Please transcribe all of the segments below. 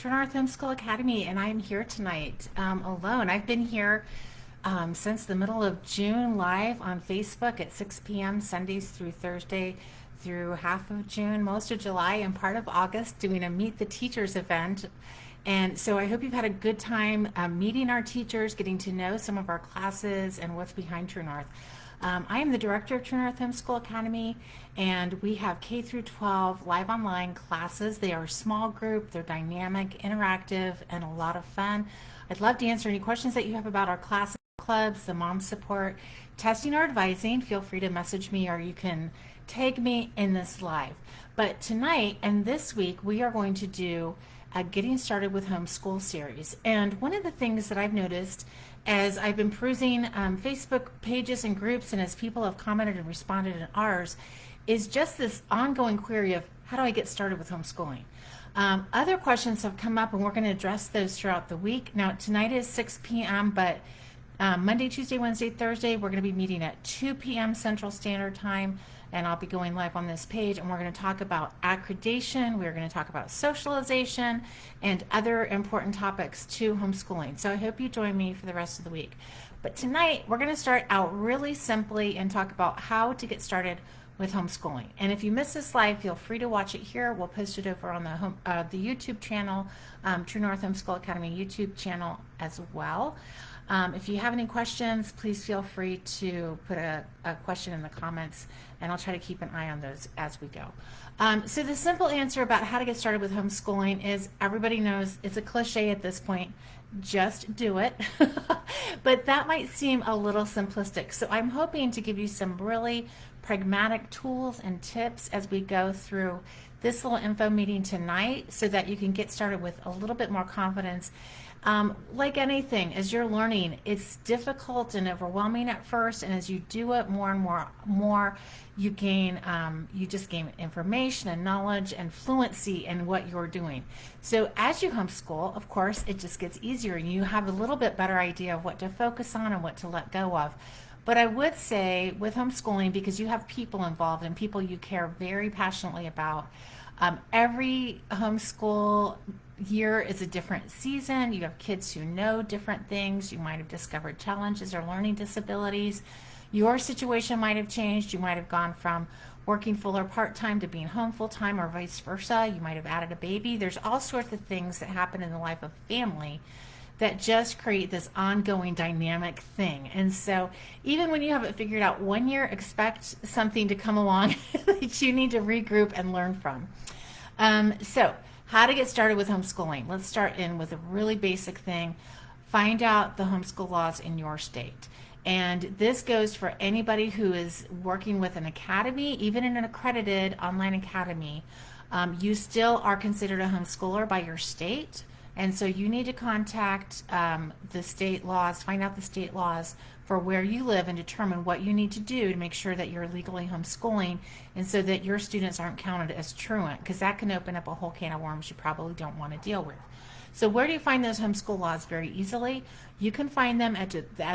True North Homeschool Academy, and I'm here tonight alone. I've been here since the middle of June, live on Facebook at 6 p.m. Sundays through Thursday through half of June, most of July, and part of August, doing a Meet the Teachers event. And so I hope you've had a good time meeting our teachers, getting to know some of our classes and what's behind True North. I am the director of True North Homeschool Academy, and we have K through 12 live online classes. They are a small group, they're dynamic, interactive, and a lot of fun. I'd love to answer any questions that you have about our classes, clubs, the mom support, testing, or advising. Feel free to message me, or you can tag me in this live. But tonight and this week, we are going to do a Getting Started with Homeschool series. And one of the things that I've noticed as I've been perusing Facebook pages and groups, and as people have commented and responded in ours, is just this ongoing query of how do I get started with homeschooling? Other questions have come up, and we're going to address those throughout the week. Now, tonight is 6 p.m., but Monday, Tuesday, Wednesday, Thursday, we're going to be meeting at 2 p.m. Central Standard Time, and I'll be going live on this page, and we're going to talk about accreditation, we're going to talk about socialization, and other important topics to homeschooling. So I hope you join me for the rest of the week. But tonight, we're going to start out really simply and talk about how to get started with homeschooling. And if you missed this live, feel free to watch it here. We'll post it over on the YouTube channel, True North Homeschool Academy YouTube channel as well. If you have any questions, please feel free to put a question in the comments, and I'll try to keep an eye on those as we go. So the simple answer about how to get started with homeschooling is, everybody knows it's a cliche at this point, just do it. But that might seem a little simplistic. So I'm hoping to give you some really pragmatic tools and tips as we go through this little info meeting tonight, so that you can get started with a little bit more confidence. Like anything, as you're learning, it's difficult and overwhelming at first, and as you do it more and more, you gain, you just gain information and knowledge and fluency in what you're doing. So as you homeschool, of course, it just gets easier, and you have a little bit better idea of what to focus on and what to let go of. But I would say with homeschooling, because you have people involved and people you care very passionately about, every homeschool year is a different season. You have kids who know different things. You might have discovered challenges or learning disabilities. Your situation might have changed. You might have gone from working full or part-time to being home full-time, or vice versa. You might have added a baby. There's all sorts of things that happen in the life of a family that just create this ongoing dynamic thing. And so even when you have it figured out 1 year, expect something to come along that you need to regroup and learn from. So how to get started with homeschooling. Let's start in with a really basic thing. Find out the homeschool laws in your state. And this goes for anybody who is working with an academy, even in an accredited online academy. You still are considered a homeschooler by your state. And so you need to contact the state laws, find out the state laws for where you live, and determine what you need to do to make sure that you're legally homeschooling, and so that your students aren't counted as truant, because that can open up a whole can of worms you probably don't want to deal with. So where do you find those homeschool laws? Very easily. You can find them at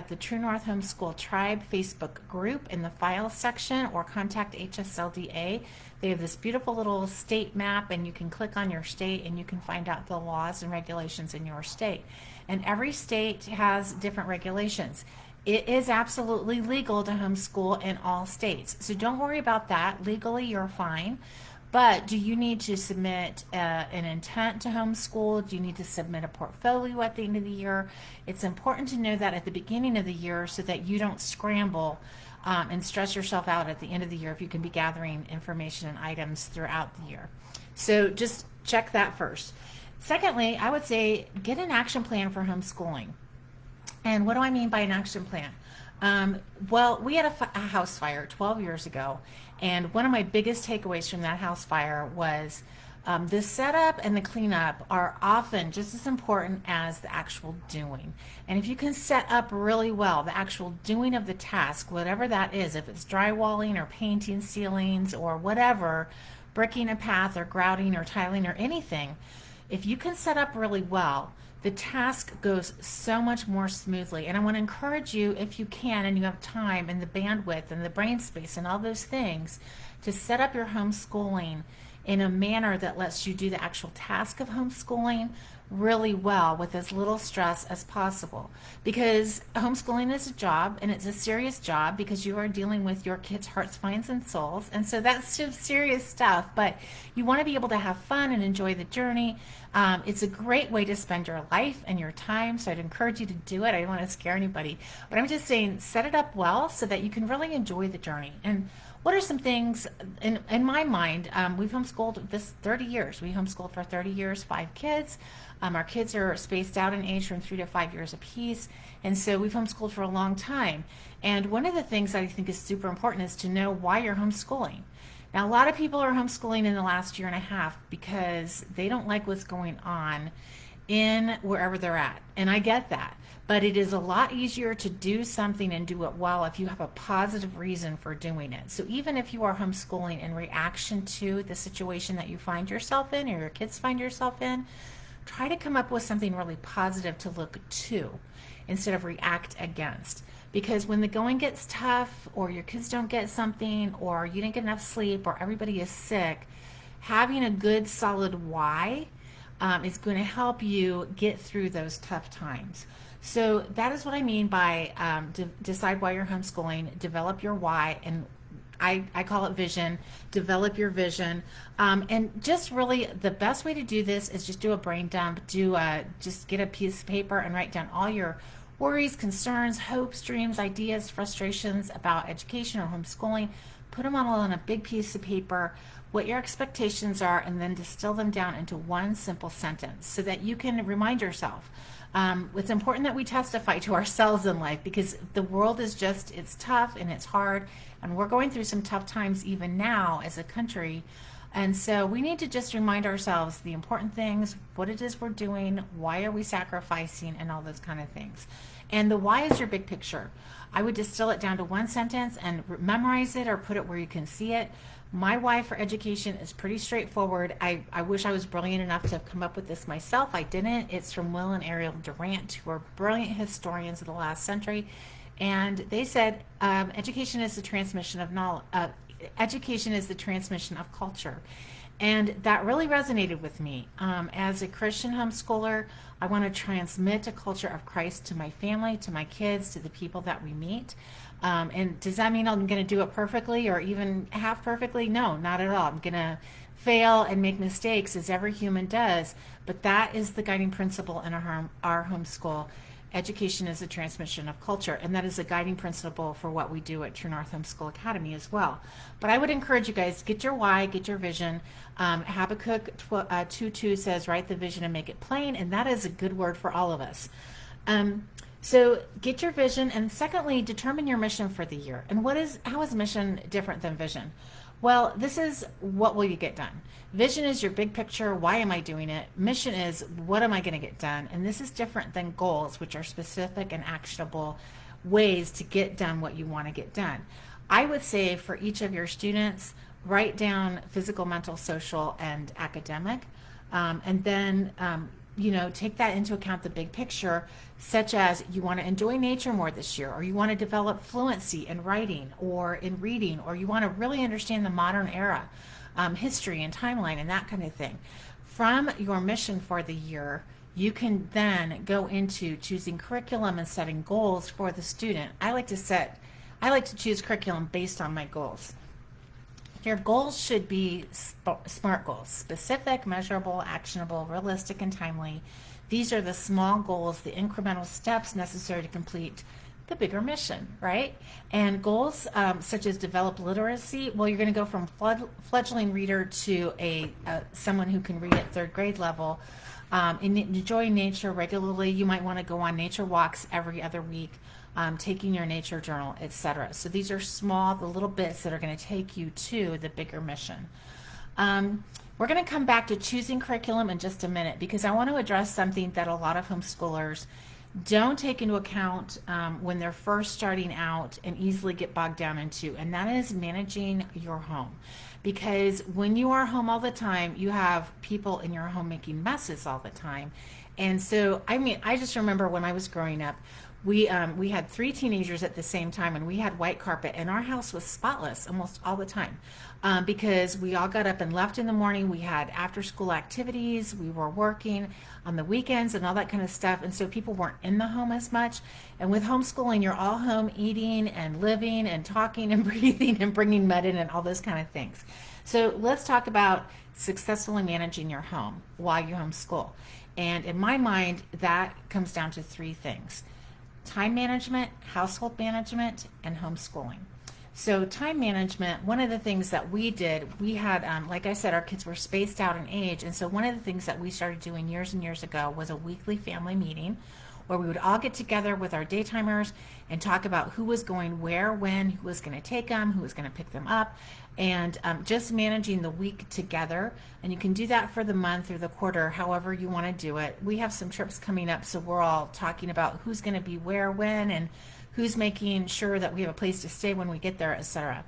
the True North Homeschool Tribe Facebook group in the Files section, or contact HSLDA. They have this beautiful little state map, and you can click on your state and you can find out the laws and regulations in your state. And every state has different regulations. It is absolutely legal to homeschool in all states. So don't worry about that. Legally, you're fine. But do you need to submit an intent to homeschool? Do you need to submit a portfolio at the end of the year? It's important to know that at the beginning of the year, so that you don't scramble and stress yourself out at the end of the year, if you can be gathering information and items throughout the year. So just check that first. Secondly, I would say get an action plan for homeschooling. And what do I mean by an action plan? Well, we had a house fire 12 years ago, and one of my biggest takeaways from that house fire was the setup and the cleanup are often just as important as the actual doing. And if you can set up really well the actual doing of the task, whatever that is, if it's drywalling or painting ceilings or whatever, bricking a path or grouting or tiling or anything, if you can set up really well, the task goes so much more smoothly. And I want to encourage you, if you can and you have time and the bandwidth and the brain space and all those things, to set up your homeschooling in a manner that lets you do the actual task of homeschooling really well with as little stress as possible, because homeschooling is a job, and it's a serious job because you are dealing with your kids' hearts, minds, and souls. And so that's some serious stuff, but you want to be able to have fun and enjoy the journey. It's a great way to spend your life and your time, so I'd encourage you to do it. I don't want to scare anybody, but I'm just saying set it up well so that you can really enjoy the journey. And what are some things in my mind? We've homeschooled this 30 years. We homeschooled for 30 years, 5 kids. Our kids are spaced out in age from 3 to 5 years apiece. And so we've homeschooled for a long time. And one of the things that I think is super important is to know why you're homeschooling. Now, a lot of people are homeschooling in the last year and a half because they don't like what's going on in wherever they're at. And I get that. But it is a lot easier to do something and do it well if you have a positive reason for doing it. So even if you are homeschooling in reaction to the situation that you find yourself in or your kids find yourself in, try to come up with something really positive to look to instead of react against. Because when the going gets tough, or your kids don't get something, or you didn't get enough sleep, or everybody is sick, having a good solid why is going to help you get through those tough times. So that is what I mean by decide why you're homeschooling, develop your why, and I call it vision. Develop your vision, and just really the best way to do this is just do a brain dump. Just get a piece of paper and write down all your worries, concerns, hopes, dreams, ideas, frustrations about education or homeschooling. Put them all on a big piece of paper, what your expectations are, and then distill them down into one simple sentence so that you can remind yourself. It's important that we testify to ourselves in life, because the world is just, it's tough and it's hard, and we're going through some tough times even now as a country. And so we need to just remind ourselves the important things, what it is we're doing, why are we sacrificing, and all those kind of things. And the why is your big picture. I would distill it down to one sentence and memorize it or put it where you can see it. My why for education is pretty straightforward. I wish I was brilliant enough to have come up with this myself. I didn't. It's from Will and Ariel Durant, who are brilliant historians of the last century. And they said education is the transmission of knowledge. Education is the transmission of culture. And that really resonated with me. As a Christian homeschooler, I want to transmit a culture of Christ to my family, to my kids, to the people that we meet. And does that mean I'm going to do it perfectly or even half perfectly? No, not at all. I'm going to fail and make mistakes, as every human does. But that is the guiding principle in our homeschool. Education is a transmission of culture, and that is a guiding principle for what we do at True North Homeschool Academy as well. But I would encourage you guys, get your why, get your vision. Habakkuk 2:2 says, write the vision and make it plain, and that is a good word for all of us. So get your vision, and secondly, determine your mission for the year. And how is mission different than vision? Well, this is what will you get done. Vision is your big picture, why am I doing it? Mission is what am I going to get done? And this is different than goals, which are specific and actionable ways to get done what you want to get done. I would say for each of your students, write down physical, mental, social, and academic, and then take that into account, the big picture, such as you want to enjoy nature more this year, or you want to develop fluency in writing or in reading, or you want to really understand the modern era, history and timeline and that kind of thing. From your mission for the year, you can then go into choosing curriculum and setting goals for the student. I like to choose curriculum based on my goals. Your goals should be SMART goals: specific, measurable, actionable, realistic, and timely. These are the small goals, the incremental steps necessary to complete the bigger mission, right? And goals such as develop literacy, well, you're going to go from fledgling reader to someone who can read at third grade level. Enjoy nature regularly. You might want to go on nature walks every other week. Taking your nature journal, etc. So these are the little bits that are going to take you to the bigger mission. We're going to come back to choosing curriculum in just a minute, because I want to address something that a lot of homeschoolers don't take into account when they're first starting out and easily get bogged down into, and that is managing your home. Because when you are home all the time, you have people in your home making messes all the time. And so, I just remember when I was growing up, we had three teenagers at the same time, and we had white carpet, and our house was spotless almost all the time, because we all got up and left in the morning. We had after school activities. We were working on the weekends and all that kind of stuff, and so people weren't in the home as much. And with homeschooling, you're all home eating and living and talking and breathing and bringing mud in and all those kind of things. So let's talk about successfully managing your home while you homeschool. And in my mind, that comes down to three things: time management, household management, and homeschooling. So time management, one of the things that we did, we had, like I said, our kids were spaced out in age. And so one of the things that we started doing years and years ago was a weekly family meeting where we would all get together with our daytimers and talk about who was going where, when, who was going to take them, who was going to pick them up, and just managing the week together. And you can do that for the month or the quarter, however you want to do it. We have some trips coming up, so we're all talking about who's going to be where, when, and who's making sure that we have a place to stay when we get there, etc.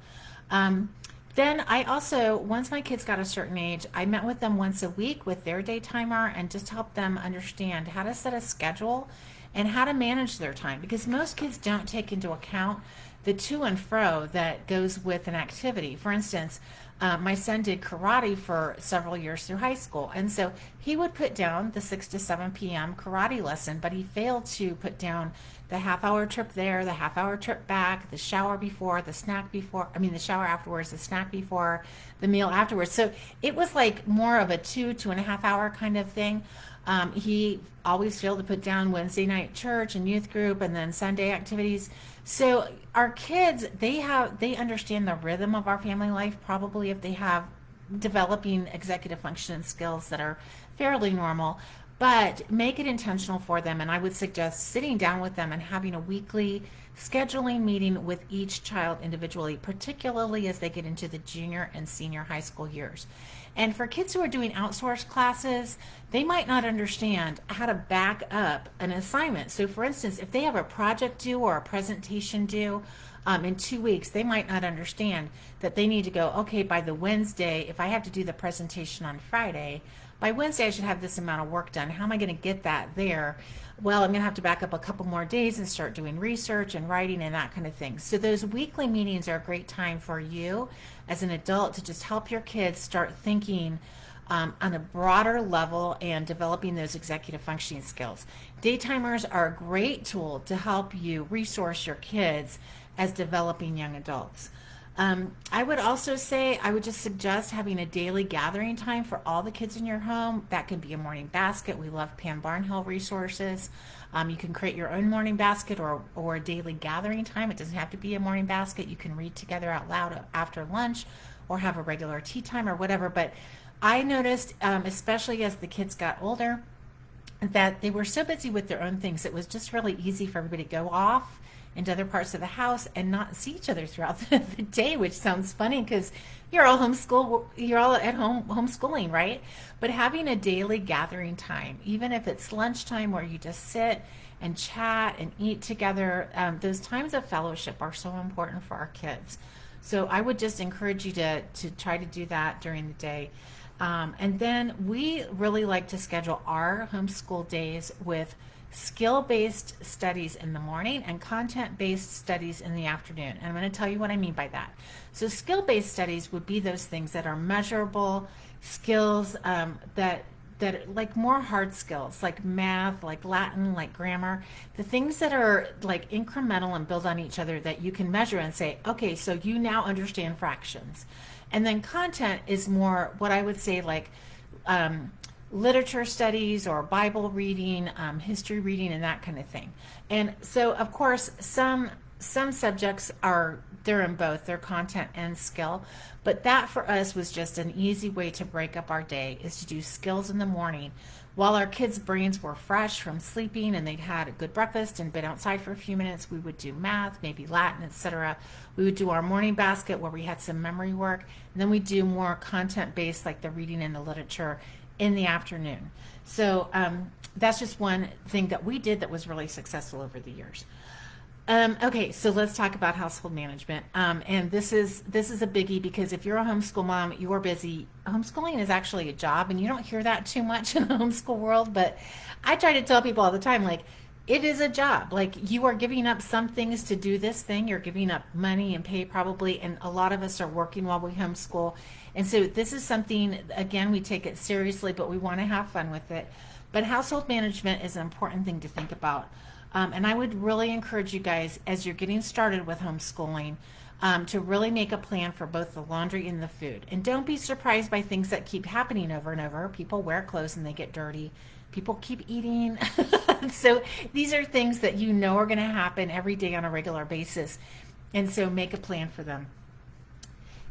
Then I also, once my kids got a certain age, I met with them once a week with their daytimer and just helped them understand how to set a schedule and how to manage their time, because most kids don't take into account the to and fro that goes with an activity. For instance, my son did karate for several years through high school, and so he would put down the 6 to 7 p.m. karate lesson, but he failed to put down the half-hour trip there, the half-hour trip back, the shower before, the snack before, the shower afterwards, the snack before, the meal afterwards. So it was like more of a 2.5 hour kind of thing. He always failed to put down Wednesday night church and youth group and then Sunday activities. So our kids, they understand the rhythm of our family life, probably if they have developing executive function skills that are fairly normal, but make it intentional for them. And I would suggest sitting down with them and having a weekly scheduling meeting with each child individually, particularly as they get into the junior and senior high school years. And for kids who are doing outsourced classes, they might not understand how to back up an assignment. So for instance, if they have a project due or a presentation due in 2 weeks, they might not understand that they need to go, okay, by the Wednesday, if I have to do the presentation on Friday, by Wednesday I should have this amount of work done. How am I going to get that there? Well, I'm going to have to back up a couple more days and start doing research and writing and that kind of thing. So those weekly meetings are a great time for you as an adult to just help your kids start thinking on a broader level and developing those executive functioning skills. Daytimers are a great tool to help you resource your kids as developing young adults. I would also say, I would just suggest having a daily gathering time for all the kids in your home. That can be a morning basket. We love Pam Barnhill resources. You can create your own morning basket or a daily gathering time. It doesn't have to be a morning basket. You can read together out loud after lunch or have a regular tea time or whatever. But I noticed, especially as the kids got older, that they were so busy with their own things, it was just really easy for everybody to go off into other parts of the house and not see each other throughout the day, which sounds funny because you're all at home homeschooling, right? But having a daily gathering time, even if it's lunchtime where you just sit and chat and eat together, those times of fellowship are so important for our kids. So I would just encourage you to try to do that during the day. And then we really like to schedule our homeschool days with skill-based studies in the morning and content-based studies in the afternoon. And I'm going to tell you what I mean by that. So skill-based studies would be those things that are measurable skills, that like more hard skills, like math, like Latin, like grammar, the things that are like incremental and build on each other that you can measure and say, okay, so you now understand fractions. And then content is more what I would say like literature studies or Bible reading, history reading, and that kind of thing. And so, of course, some subjects they're in both, they're content and skill. But that for us was just an easy way to break up our day, is to do skills in the morning while our kids' brains were fresh from sleeping and they'd had a good breakfast and been outside for a few minutes. We would do math, maybe Latin, etc. We would do our morning basket where we had some memory work, and then we do more content-based, like the reading and the literature, in the afternoon. So that's just one thing that we did that was really successful over the years. Okay, so let's talk about household management. And this is a biggie because if you're a homeschool mom, you're busy. Homeschooling is actually a job, and you don't hear that too much in the homeschool world. But I try to tell people all the time, like, it is a job. Like, you are giving up some things to do this thing. You're giving up money and pay probably, and a lot of us are working while we homeschool. And so this is something, again, we take it seriously, but we want to have fun with it. But household management is an important thing to think about. And I would really encourage you guys, as you're getting started with homeschooling, to really make a plan for both the laundry and the food. And don't be surprised by things that keep happening over and over. People wear clothes and they get dirty. People keep eating. So these are things that you know are going to happen every day on a regular basis. And so make a plan for them.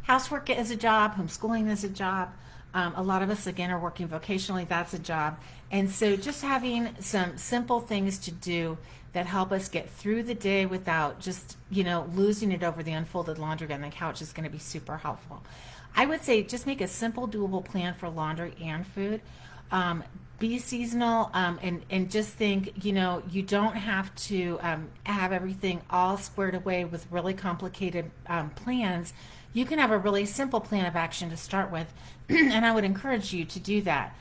Housework is a job. Homeschooling is a job. A lot of us, again, are working vocationally. That's a job. And so just having some simple things to do that help us get through the day without just, losing it over the unfolded laundry on the couch is going to be super helpful. I would say just make a simple, doable plan for laundry and food. Be seasonal, and just think, you don't have to have everything all squared away with really complicated plans. You can have a really simple plan of action to start with, and I would encourage you to do that.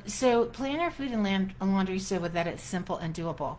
So plan your food and laundry so that it's simple and doable.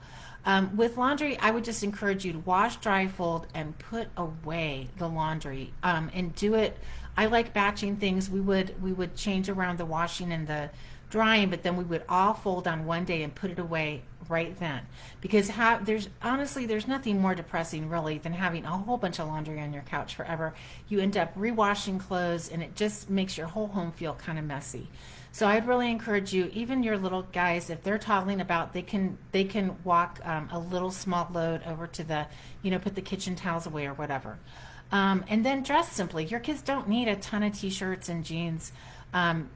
With laundry, I would just encourage you to wash, dry, fold, and put away the laundry, and do it. I like batching things. We would change around the washing and the drying, but then we would all fold on one day and put it away right then. Because there's nothing more depressing really than having a whole bunch of laundry on your couch forever. You end up rewashing clothes, and it just makes your whole home feel kind of messy. So I'd really encourage you, even your little guys, if they're toddling about, they can walk a little small load over to the, put the kitchen towels away or whatever. And then dress simply. Your kids don't need a ton of t-shirts and jeans.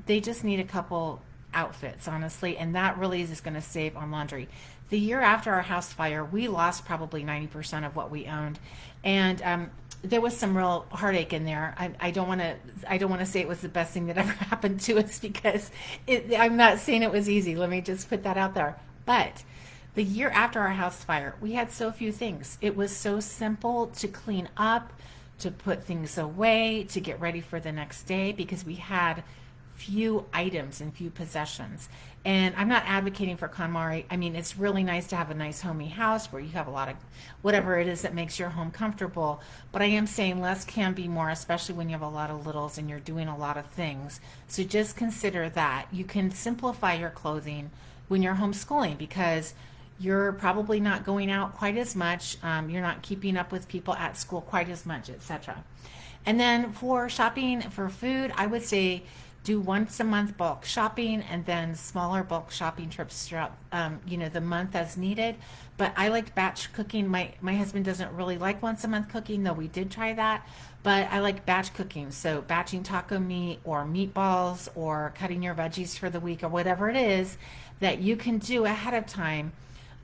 They just need a couple outfits, honestly, and that really is going to save on laundry. The year after our house fire, we lost probably 90% of what we owned, and there was some real heartache in there. I don't want to say it was the best thing that ever happened to us, because I'm not saying it was easy. Let me just put that out there. But the year after our house fire, we had so few things. It was so simple to clean up, to put things away, to get ready for the next day, because we had few items and few possessions. And I'm not advocating for KonMari. I mean, it's really nice to have a nice homey house where you have a lot of whatever it is that makes your home comfortable. But I am saying less can be more, especially when you have a lot of littles and you're doing a lot of things. So just consider that. You can simplify your clothing when you're homeschooling, because you're probably not going out quite as much. You're not keeping up with people at school quite as much, etc. And then for shopping for food, I would say do once a month bulk shopping, and then smaller bulk shopping trips throughout the month as needed. But I like batch cooking. My husband doesn't really like once a month cooking, though we did try that. But I like batch cooking, so batching taco meat or meatballs or cutting your veggies for the week or whatever it is that you can do ahead of time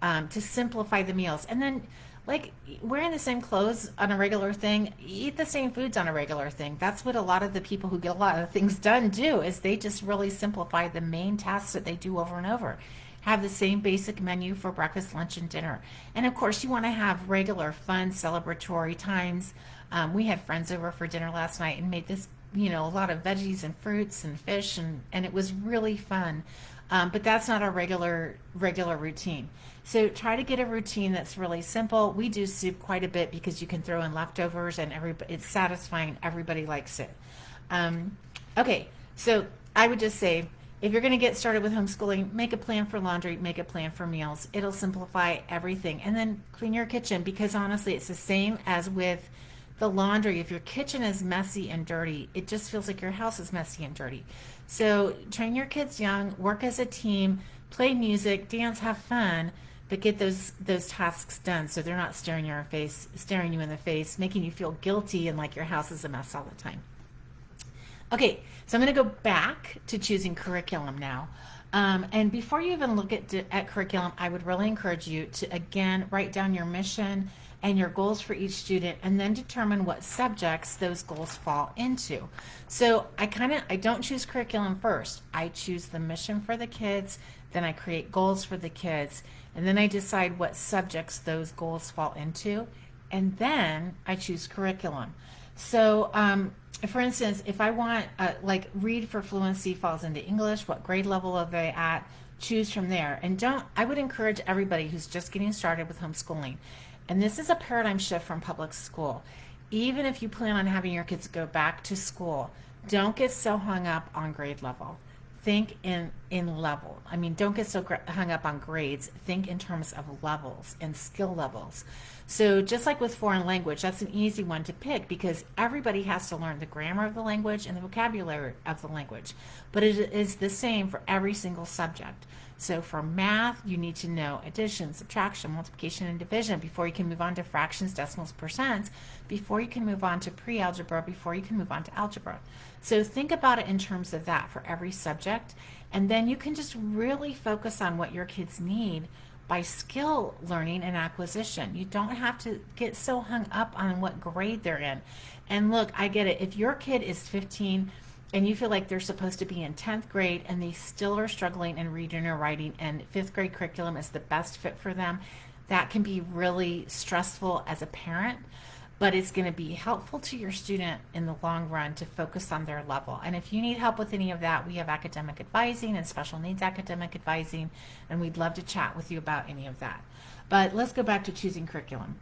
to simplify the meals. And then, like, wearing the same clothes on a regular thing, eat the same foods on a regular thing. That's what a lot of the people who get a lot of things done do, is they just really simplify the main tasks that they do over and over. Have the same basic menu for breakfast, lunch, and dinner. And of course, you want to have regular, fun, celebratory times. We had friends over for dinner last night and made this, a lot of veggies and fruits and fish, and it was really fun. But that's not our regular routine. So try to get a routine that's really simple. We do soup quite a bit because you can throw in leftovers, and it's satisfying. Everybody likes it. Okay, so I would just say, if you're going to get started with homeschooling, make a plan for laundry, make a plan for meals. It'll simplify everything. And then clean your kitchen, because honestly, it's the same as with the laundry. If your kitchen is messy and dirty, it just feels like your house is messy and dirty. So train your kids young, work as a team, play music, dance, have fun, but get those tasks done so they're not staring you in the face, making you feel guilty and like your house is a mess all the time. Okay, so I'm going to go back to choosing curriculum now. And before you even look at curriculum, I would really encourage you to, again, write down your mission and your goals for each student, and then determine what subjects those goals fall into. So I don't choose curriculum first. I choose the mission for the kids, then I create goals for the kids, and then I decide what subjects those goals fall into, and then I choose curriculum. So for instance, if I want, like, read for fluency falls into English, what grade level are they at? choose from there. And I would encourage everybody who's just getting started with homeschooling, and this is a paradigm shift from public school. Even if you plan on having your kids go back to school, don't get so hung up on grade level. Think in level. I mean, don't get so hung up on grades. Think in terms of levels and skill levels. So just like with foreign language, that's an easy one to pick because everybody has to learn the grammar of the language and the vocabulary of the language. But it is the same for every single subject. So for math, you need to know addition, subtraction, multiplication, and division before you can move on to fractions, decimals, percents, before you can move on to pre-algebra, before you can move on to algebra. So think about it in terms of that for every subject, and then you can just really focus on what your kids need by skill learning and acquisition. You don't have to get so hung up on what grade they're in. And look, I get it. If your kid is 15 and you feel like they're supposed to be in 10th grade and they still are struggling in reading or writing and 5th grade curriculum is the best fit for them, that can be really stressful as a parent, but it's going to be helpful to your student in the long run to focus on their level. And if you need help with any of that, we have academic advising and special needs academic advising, and we'd love to chat with you about any of that. But let's go back to choosing curriculum.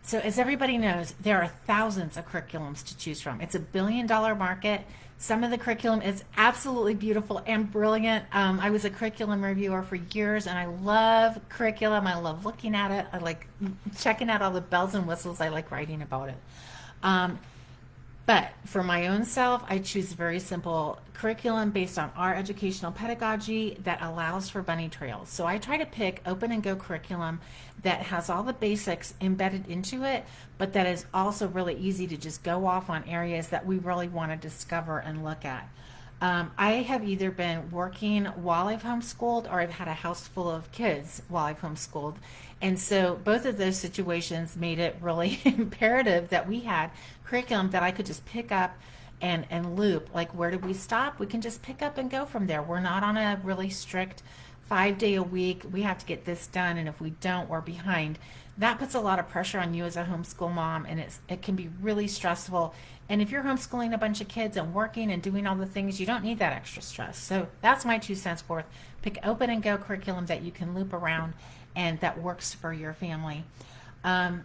So as everybody knows, there are thousands of curriculums to choose from. It's a billion-dollar market. Some of the curriculum is absolutely beautiful and brilliant. I was a curriculum reviewer for years, and I love curriculum. I love looking at it. I like checking out all the bells and whistles. I like writing about it. But for my own self, I choose very simple curriculum based on our educational pedagogy that allows for bunny trails. So I try to pick open and go curriculum that has all the basics embedded into it, but that is also really easy to just go off on areas that we really want to discover and look at. I have either been working while I've homeschooled or I've had a house full of kids while I've homeschooled. And so both of those situations made it really imperative that we had curriculum that I could just pick up and loop. Like, where did we stop? We can just pick up and go from there. We're not on a really strict 5-day a week. We have to get this done, and if we don't, we're behind. That puts a lot of pressure on you as a homeschool mom, and it can be really stressful. And if you're homeschooling a bunch of kids and working and doing all the things, you don't need that extra stress. So that's my 2 cents worth. Pick open and go curriculum that you can loop around and that works for your family. I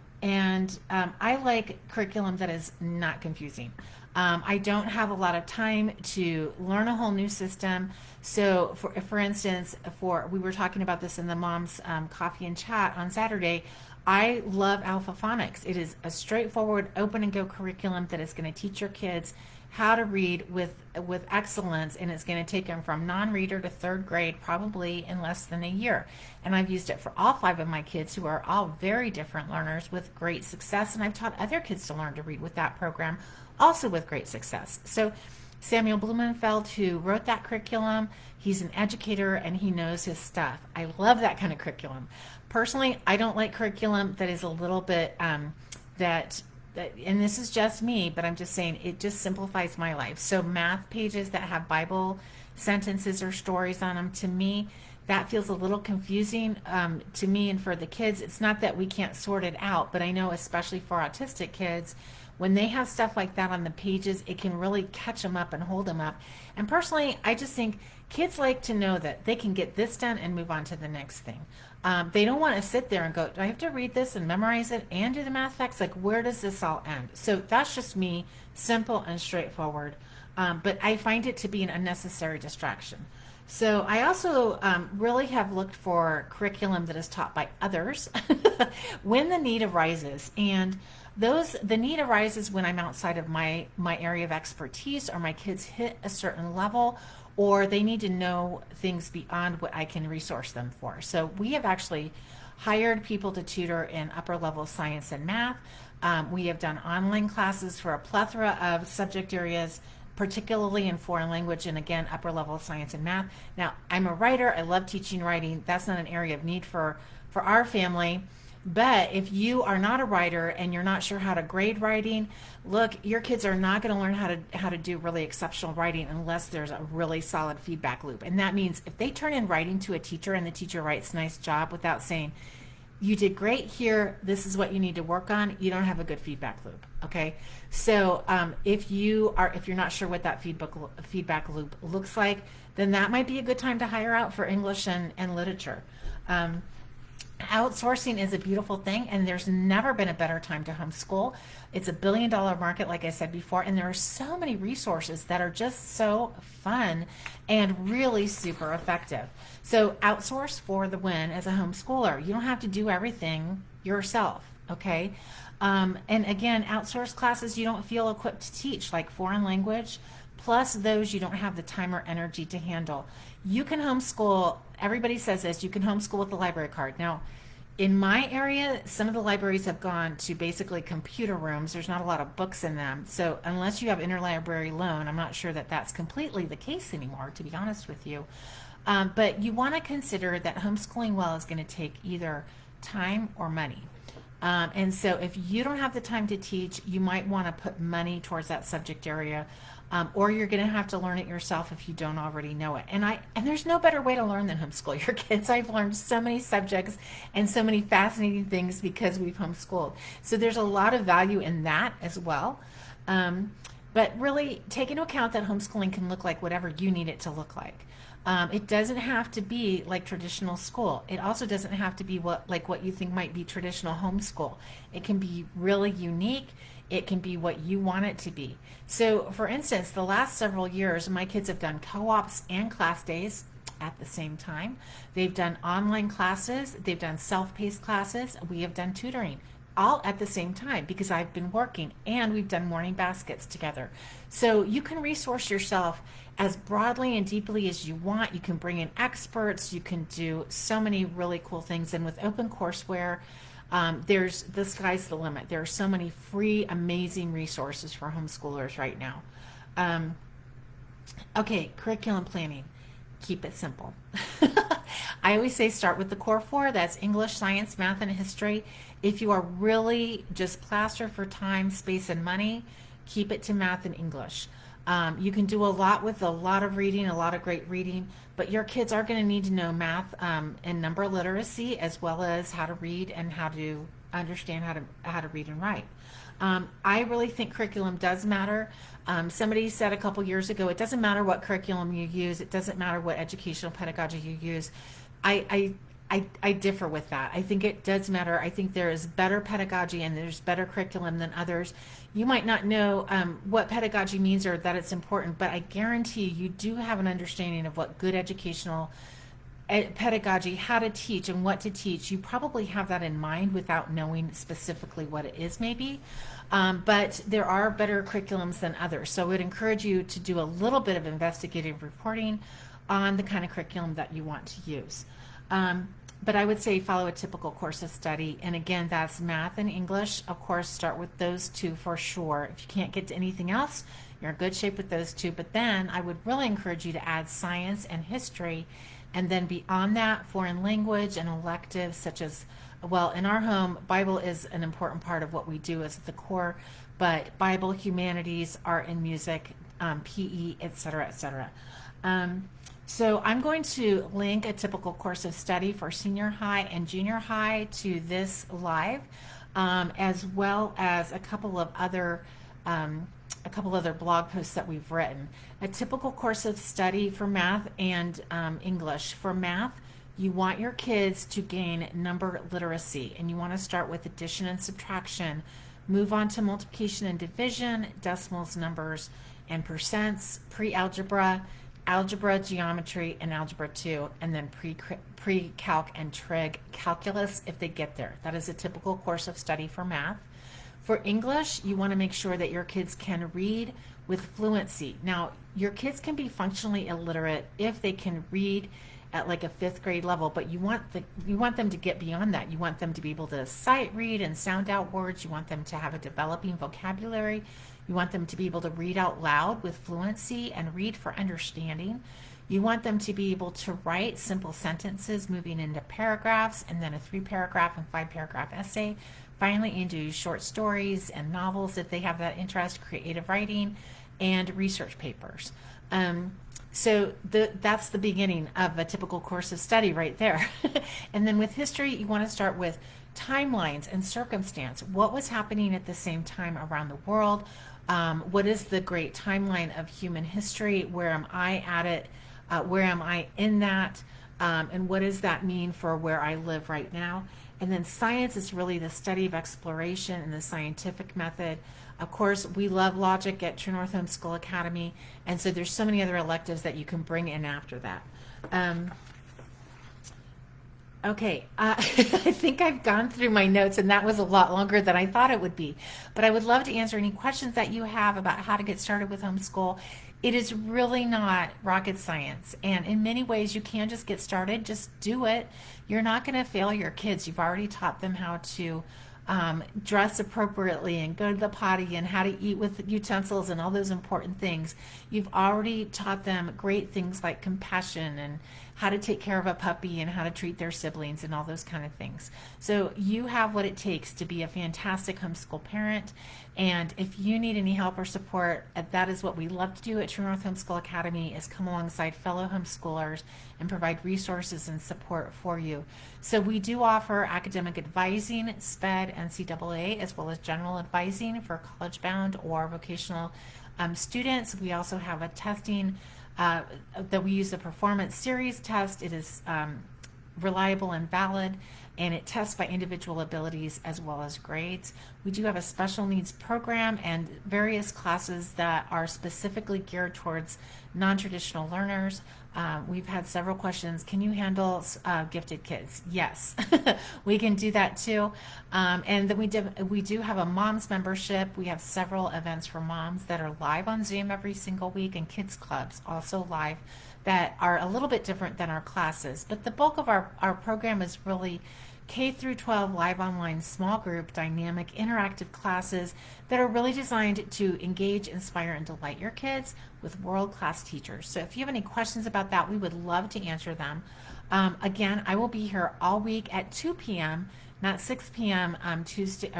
like curriculum that is not confusing. I don't have a lot of time to learn a whole new system. So for instance, we were talking about this in the Moms Coffee and Chat on Saturday. I love Alpha Phonics. It is a straightforward open and go curriculum that is going to teach your kids how to read with excellence, and it's going to take them from non-reader to 3rd grade probably in less than a year. And I've used it for all 5 of my kids, who are all very different learners with great success, and I've taught other kids to learn to read with that program also with great success. So Samuel Blumenfeld, who wrote that curriculum, he's an educator and he knows his stuff. I love that kind of curriculum. Personally, I don't like curriculum that is a little bit and this is just me, but I'm just saying it just simplifies my life. So math pages that have Bible sentences or stories on them, to me, that feels a little confusing to me and for the kids. It's not that we can't sort it out, but I know especially for autistic kids, when they have stuff like that on the pages, it can really catch them up and hold them up. And personally, I just think kids like to know that they can get this done and move on to the next thing. They don't want to sit there and go, do I have to read this and memorize it and do the math facts? Like, where does this all end? So that's just me, simple and straightforward. But I find it to be an unnecessary distraction. So I also really have looked for curriculum that is taught by others when the need arises. And the need arises when I'm outside of my area of expertise, or my kids hit a certain level, or they need to know things beyond what I can resource them for. So we have actually hired people to tutor in upper level science and math. We have done online classes for a plethora of subject areas, particularly in foreign language and, again, upper level science and math. Now, I'm a writer. I love teaching writing. That's not an area of need for our family. But if you are not a writer and you're not sure how to grade writing, look, your kids are not going to learn how to do really exceptional writing unless there's a really solid feedback loop. And that means if they turn in writing to a teacher and the teacher writes nice job without saying, you did great here. This is what you need to work on. You don't have a good feedback loop. Okay. So if you're not sure what that feedback loop looks like, then that might be a good time to hire out for English and literature. Outsourcing is a beautiful thing, and there's never been a better time to homeschool. It's a billion-dollar market, like I said before, and there are so many resources that are just so fun and really super effective. So outsource for the win as a homeschooler. You don't have to do everything yourself, okay? And again, outsource classes you don't feel equipped to teach, like foreign language, plus those you don't have the time or energy to handle. You can homeschool, everybody says this, you can homeschool with the library card. Now, in my area, some of the libraries have gone to basically computer rooms. There's not a lot of books in them. So unless you have interlibrary loan, I'm not sure that that's completely the case anymore, to be honest with you. But you want to consider that homeschooling well is going to take either time or money. And so if you don't have the time to teach, you might want to put money towards that subject area, or you're going to have to learn it yourself if you don't already know it. And there's no better way to learn than homeschool your kids. I've learned so many subjects and so many fascinating things because we've homeschooled. So there's a lot of value in that as well. But really take into account that homeschooling can look like whatever you need it to look like. It doesn't have to be like traditional school. It also doesn't have to be what you think might be traditional homeschool. It can be really unique. It can be what you want it to be. So for instance, the last several years, my kids have done co-ops and class days at the same time. They've done online classes. They've done self-paced classes. We have done tutoring, all at the same time because I've been working, and we've done morning baskets together. So you can resource yourself as broadly and deeply as you want. You can bring in experts. You can do so many really cool things. And with OpenCourseWare, the sky's the limit. There are so many free, amazing resources for homeschoolers right now. Okay, curriculum planning. Keep it simple. I always say start with the core four. That's English, science, math, and history. If you are really just plastered for time, space, and money, keep it to math and English. You can do a lot with a lot of reading, a lot of great reading, but your kids are going to need to know math and number literacy, as well as how to read and how to understand how to read and write. I really think curriculum does matter. Somebody said a couple years ago, it doesn't matter what curriculum you use. It doesn't matter what educational pedagogy you use. I differ with that. I think it does matter. I think there is better pedagogy and there's better curriculum than others. You might not know what pedagogy means or that it's important, but I guarantee you do have an understanding of what good educational pedagogy, how to teach and what to teach. You probably have that in mind without knowing specifically what it is maybe. But there are better curriculums than others. So I would encourage you to do a little bit of investigative reporting on the kind of curriculum that you want to use. But I would say follow a typical course of study. And again, that's math and English. Of course, start with those two for sure. If you can't get to anything else, you're in good shape with those two. But then I would really encourage you to add science and history. And then beyond that, foreign language and electives such as, well, in our home, Bible is an important part of what we do as the core. But Bible, humanities, art and music, PE, etc., etc. So I'm going to link a typical course of study for senior high and junior high to this live, as well as a couple of other blog posts that we've written. A typical course of study for math and English. For math, you want your kids to gain number literacy, and you want to start with addition and subtraction, move on to multiplication and division, decimals, numbers, and percents, pre-algebra, algebra, geometry, and algebra 2, and then pre-calc and trig calculus if they get there. That is a typical course of study for math. For English, you want to make sure that your kids can read with fluency. Now, your kids can be functionally illiterate if they can read at like a 5th grade level, but you want them to get beyond that. You want them to be able to sight read and sound out words. You want them to have a developing vocabulary. You want them to be able to read out loud with fluency and read for understanding. You want them to be able to write simple sentences moving into paragraphs, and then a 3-paragraph and 5-paragraph essay. Finally, into short stories and novels if they have that interest, creative writing, and research papers. So that's the beginning of a typical course of study right there. And then with history, you want to start with timelines and circumstance. What was happening at the same time around the world? What is the great timeline of human history? Where am I at it? Where am I in that? And what does that mean for where I live right now? And then science is really the study of exploration and the scientific method. Of course, we love logic at True North Homeschool Academy, and so there's so many other electives that you can bring in after that. Okay, I think I've gone through my notes, and that was a lot longer than I thought it would be. But I would love to answer any questions that you have about how to get started with homeschool. It is really not rocket science, and in many ways, you can just get started. Just do it. You're not going to fail your kids. You've already taught them how to dress appropriately and go to the potty and how to eat with utensils and all those important things. You've already taught them great things like compassion and how to take care of a puppy and how to treat their siblings and all those kind of things. So you have what it takes to be a fantastic homeschool parent. And if you need any help or support, that is what we love to do at True North Homeschool Academy, is come alongside fellow homeschoolers and provide resources and support for you. So we do offer academic advising, SPED, NCAA, as well as general advising for college-bound or vocational students. We also have a testing that we use, the performance series test. It is reliable and valid, and it tests by individual abilities as well as grades. We do have a special needs program and various classes that are specifically geared towards non-traditional learners. We've had several questions. Can you handle gifted kids? Yes, we can do that too. And then we do have a mom's membership. We have several events for moms that are live on Zoom every single week, and kids clubs also live that are a little bit different than our classes. But the bulk of our program is really K through 12 live online small group dynamic interactive classes that are really designed to engage, inspire, and delight your kids with world-class teachers. So if you have any questions about that, we would love to answer them. Again, I will be here all week at 2 p.m., not 6 p.m.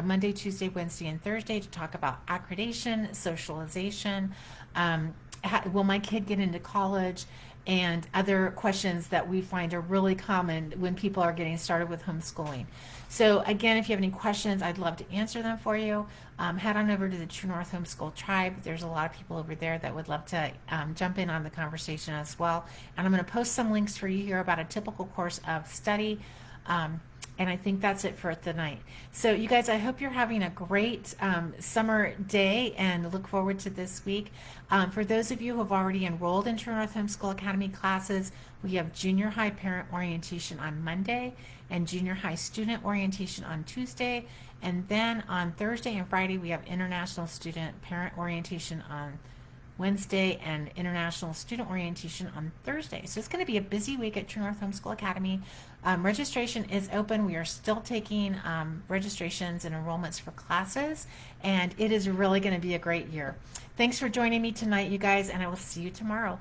Monday, Tuesday, Wednesday, and Thursday to talk about accreditation, socialization, will my kid get into college, and other questions that we find are really common when people are getting started with homeschooling. So again, if you have any questions, I'd love to answer them for you. Head on over to the True North Homeschool Tribe. There's a lot of people over there that would love to jump in on the conversation as well. And I'm going to post some links for you here about a typical course of study. And I think that's it for tonight. So you guys, I hope you're having a great summer day and look forward to this week. For those of you who have already enrolled in True North Homeschool Academy classes, we have junior high parent orientation on Monday and junior high student orientation on Tuesday. And then on Thursday and Friday, we have international student parent orientation on Wednesday and international student orientation on Thursday. So it's going to be a busy week at True North Homeschool Academy. Registration is open. We are still taking registrations and enrollments for classes, and it is really going to be a great year. Thanks for joining me tonight, you guys, and I will see you tomorrow.